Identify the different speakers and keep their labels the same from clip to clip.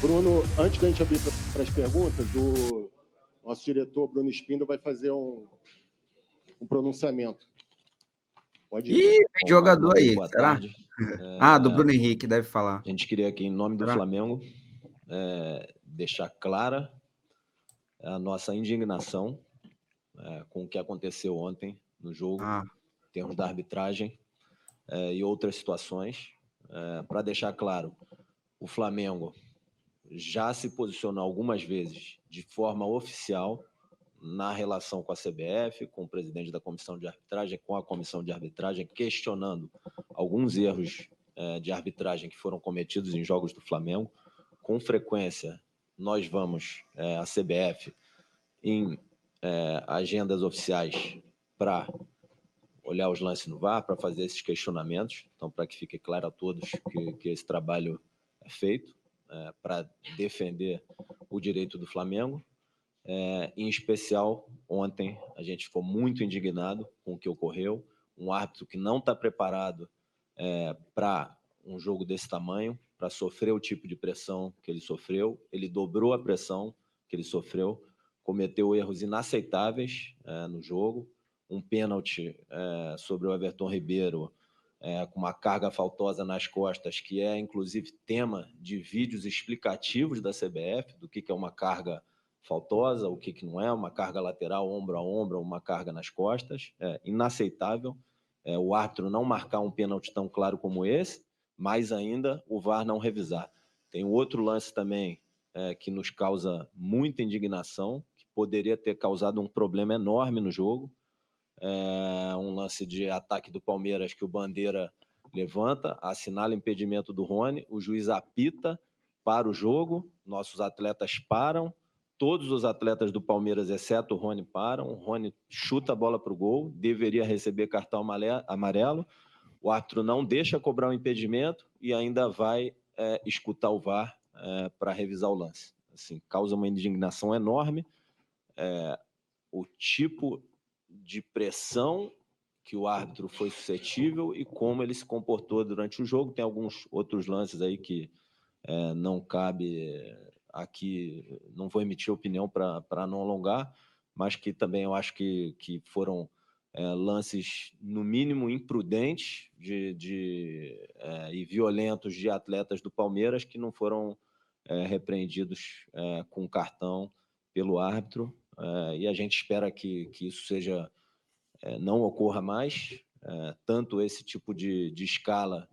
Speaker 1: Bruno, antes da gente abrir para as perguntas, o nosso diretor, Bruno Espindo, vai fazer um pronunciamento.
Speaker 2: Pode ir. Ih, tem jogador aí, boa será? Tarde. Do Bruno Henrique, deve falar.
Speaker 3: A gente queria aqui, em nome do Flamengo, deixar clara a nossa indignação com o que aconteceu ontem no jogo, em termos da arbitragem e outras situações. Para deixar claro, o Flamengo já se posicionou algumas vezes de forma oficial na relação com a CBF, com o presidente da comissão de arbitragem, com a comissão de arbitragem, questionando alguns erros de arbitragem que foram cometidos em jogos do Flamengo. Com frequência, nós vamos à CBF em agendas oficiais para olhar os lances no VAR, para fazer esses questionamentos. Então, para que fique claro a todos que esse trabalho é feito para defender o direito do Flamengo. Em especial, ontem a gente ficou muito indignado com o que ocorreu. Um árbitro que não está preparado para um jogo desse tamanho, para sofrer o tipo de pressão que ele sofreu. Ele dobrou a pressão que ele sofreu, cometeu erros inaceitáveis no jogo. Um pênalti sobre o Everton Ribeiro, com uma carga faltosa nas costas, que é, inclusive, tema de vídeos explicativos da CBF, do que é uma carga faltosa, o que não é, uma carga lateral, ombro a ombro, uma carga nas costas. É inaceitável o árbitro não marcar um pênalti tão claro como esse, mais ainda o VAR não revisar. Tem outro lance também que nos causa muita indignação, que poderia ter causado um problema enorme no jogo. Um lance de ataque do Palmeiras que o Bandeira levanta, assinala impedimento do Rony, o juiz apita para o jogo, nossos atletas param, todos os atletas do Palmeiras, exceto o Rony, param, o Rony chuta a bola para o gol, deveria receber cartão amarelo, o árbitro não deixa cobrar o impedimento e ainda vai escutar o VAR para revisar o lance. Assim, causa uma indignação enorme, o tipo de pressão que o árbitro foi suscetível e como ele se comportou durante o jogo. Tem alguns outros lances aí que não cabe aqui, não vou emitir opinião para não alongar, mas que também eu acho que foram lances, no mínimo, imprudentes e violentos de atletas do Palmeiras que não foram repreendidos com cartão pelo árbitro. E a gente espera que isso não ocorra mais, tanto esse tipo de escala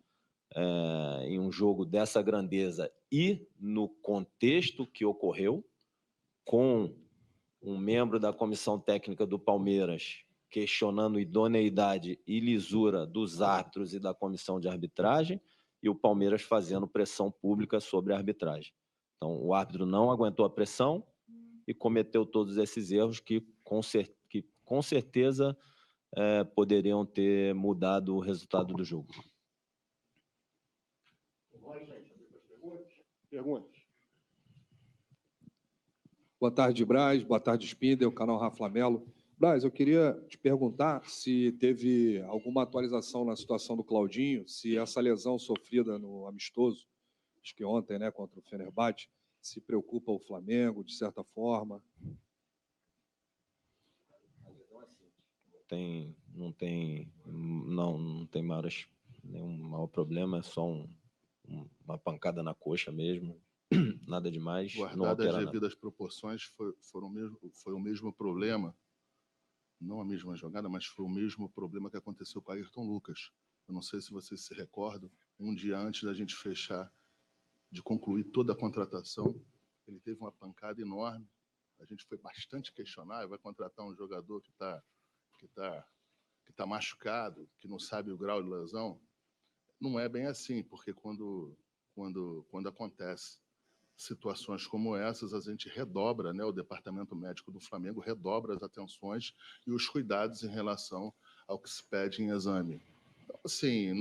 Speaker 3: em um jogo dessa grandeza e no contexto que ocorreu, com um membro da comissão técnica do Palmeiras questionando idoneidade e lisura dos árbitros e da comissão de arbitragem, e o Palmeiras fazendo pressão pública sobre a arbitragem. Então, o árbitro não aguentou a pressão e cometeu todos esses erros que com certeza poderiam ter mudado o resultado do jogo.
Speaker 1: Perguntas.
Speaker 4: Boa tarde, Braz. Boa tarde, Spindel, canal Rafa Melo. Braz, eu queria te perguntar se teve alguma atualização na situação do Claudinho, se essa lesão sofrida no amistoso, acho que ontem, né, contra o Fenerbahçe, se preocupa o Flamengo, de certa forma.
Speaker 3: Não tem nenhum maior problema, é só uma pancada na coxa mesmo, nada demais.
Speaker 5: Guardadas as devidas proporções, foi o mesmo problema, não a mesma jogada, mas foi o mesmo problema que aconteceu com o Ayrton Lucas. Eu não sei se vocês se recordam, um dia antes da gente fechar, de concluir toda a contratação, ele teve uma pancada enorme, a gente foi bastante questionável, vai contratar um jogador que está machucado, que não sabe o grau de lesão. Não é bem assim, porque quando acontece situações como essas, a gente redobra, né, o departamento médico do Flamengo redobra as atenções e os cuidados em relação ao que se pede em exame. Então, assim,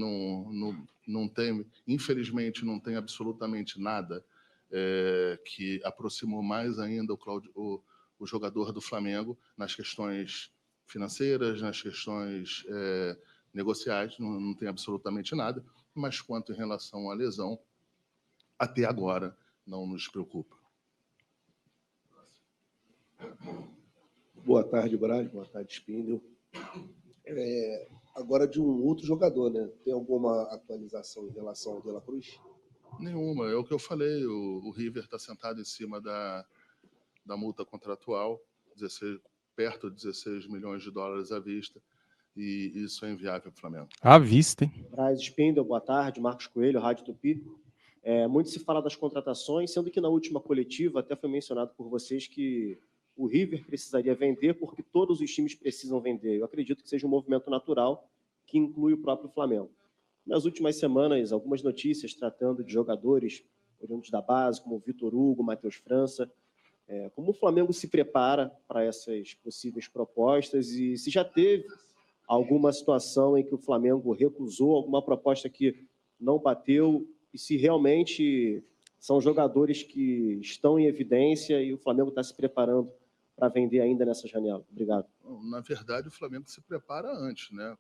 Speaker 5: não tem, infelizmente, não tem absolutamente nada que aproximou mais ainda o jogador do Flamengo nas questões financeiras, nas questões negociais, não tem absolutamente nada, mas quanto em relação à lesão, até agora não nos preocupa.
Speaker 6: Boa tarde, Braz. Boa tarde, Spindel. Agora de um outro jogador, né? Tem alguma atualização em relação ao De La Cruz?
Speaker 5: Nenhuma. É o que eu falei. O River está sentado em cima da multa contratual, perto de 16 milhões de dólares à vista, e isso é inviável para o Flamengo.
Speaker 7: À vista, hein?
Speaker 8: Braz Spindel, boa tarde. Marcos Coelho, Rádio Tupi. Muito se fala das contratações, sendo que na última coletiva até foi mencionado por vocês que o River precisaria vender porque todos os times precisam vender. Eu acredito que seja um movimento natural que inclui o próprio Flamengo. Nas últimas semanas, algumas notícias tratando de jogadores oriundos da base, como Vitor Hugo, Matheus França. Como o Flamengo se prepara para essas possíveis propostas e se já teve alguma situação em que o Flamengo recusou alguma proposta que não bateu e se realmente são jogadores que estão em evidência e o Flamengo está se preparando para vender ainda nessa janela. Obrigado.
Speaker 5: Na verdade, o Flamengo se prepara antes, né?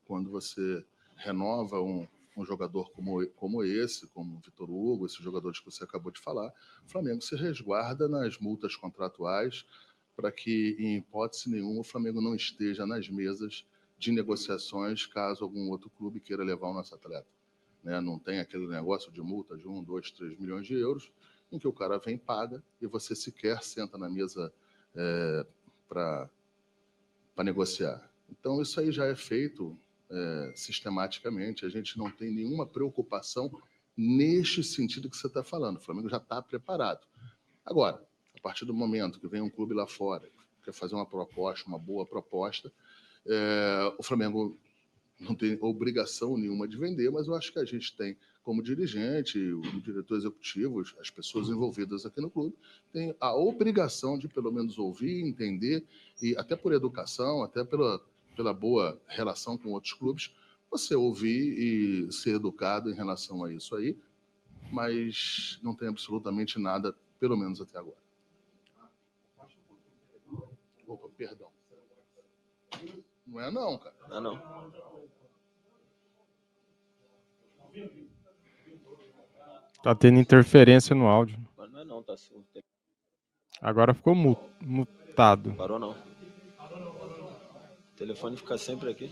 Speaker 5: Quando você renova um jogador como esse, como o Vitor Hugo, esses jogadores que você acabou de falar, o Flamengo se resguarda nas multas contratuais para que, em hipótese nenhuma, o Flamengo não esteja nas mesas de negociações caso algum outro clube queira levar o nosso atleta. Né? Não tem aquele negócio de multa de 1, 2, 3 milhões de euros, em que o cara vem, paga, e você sequer senta na mesa para negociar. Então, isso aí já é feito sistematicamente. A gente não tem nenhuma preocupação neste sentido que você está falando. O Flamengo já está preparado. Agora, a partir do momento que vem um clube lá fora, quer fazer uma proposta, uma boa proposta, o Flamengo não tem obrigação nenhuma de vender, mas eu acho que a gente tem, como dirigente, o diretor executivo, as pessoas envolvidas aqui no clube, tem a obrigação de, pelo menos, ouvir, entender, e até por educação, até pela boa relação com outros clubes, você ouvir e ser educado em relação a isso aí, mas não tem absolutamente nada, pelo menos até agora. Opa, perdão. Não é não, cara.
Speaker 3: Não, não.
Speaker 7: Tá tendo interferência no áudio.
Speaker 3: Mas não é não, tá assim.
Speaker 7: Agora ficou mutado.
Speaker 3: Parou não. O telefone fica sempre aqui.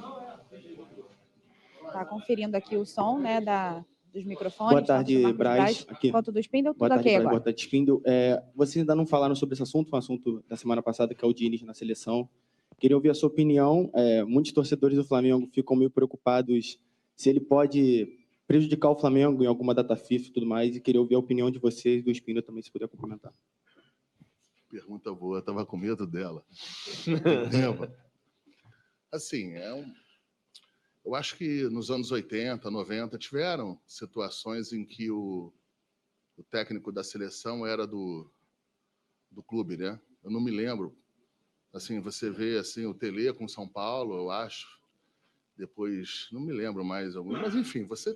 Speaker 9: Tá conferindo aqui o som, né, dos microfones.
Speaker 10: Boa tarde, Braz. Aqui.
Speaker 9: Foto do Spindel, tudo
Speaker 10: boa tarde,
Speaker 9: ok
Speaker 10: Braz,
Speaker 9: agora.
Speaker 10: boa tarde, Spindel. Vocês ainda não falaram sobre esse assunto, um assunto da semana passada, que é o Diniz na seleção. Queria ouvir a sua opinião. Muitos torcedores do Flamengo ficam meio preocupados se ele pode prejudicar o Flamengo em alguma data FIFA e tudo mais, e queria ouvir a opinião de vocês, do Spindel também, se puder complementar.
Speaker 5: Pergunta boa, eu estava com medo dela. Assim, eu acho que nos anos 80, 90, tiveram situações em que o técnico da seleção era do clube, né? Eu não me lembro. Assim, você vê assim, o Tele com São Paulo, eu acho. Depois, não me lembro mais. Mas, enfim, você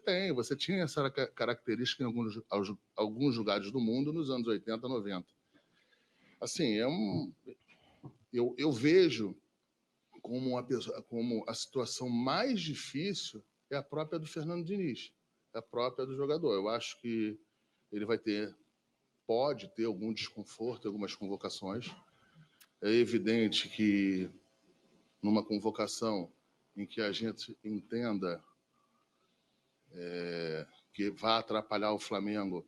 Speaker 5: tinha essa característica em alguns lugares do mundo nos anos 80, 90. Assim, eu vejo como a situação mais difícil é a própria do Fernando Diniz, é a própria do jogador. Eu acho que ele pode ter algum desconforto em algumas convocações. É evidente que numa convocação em que a gente entenda que vai atrapalhar o Flamengo,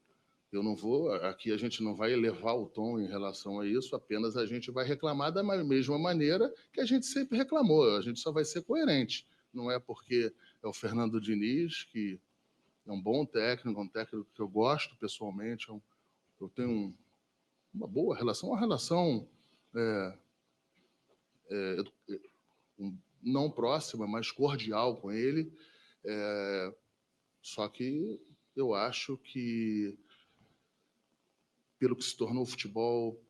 Speaker 5: aqui a gente não vai elevar o tom em relação a isso, apenas a gente vai reclamar da mesma maneira que a gente sempre reclamou, a gente só vai ser coerente. Não é porque é o Fernando Diniz, que é um bom técnico, um técnico que eu gosto pessoalmente, eu tenho uma boa relação, uma relação não próxima, mas cordial com ele, só que eu acho que pelo que se tornou o futebol,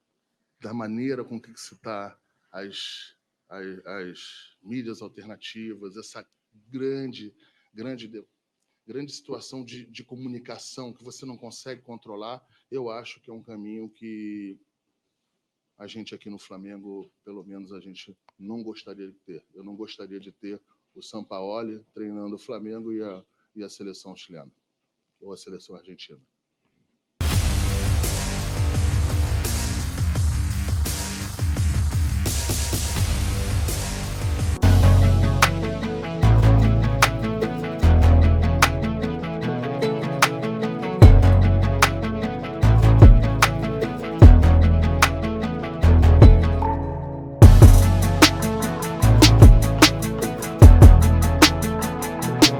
Speaker 5: da maneira com que se está as mídias alternativas, essa grande situação de comunicação que você não consegue controlar, eu acho que é um caminho que a gente aqui no Flamengo, pelo menos, a gente não gostaria de ter. Eu não gostaria de ter o Sampaoli treinando o Flamengo e a seleção chilena, ou a seleção argentina.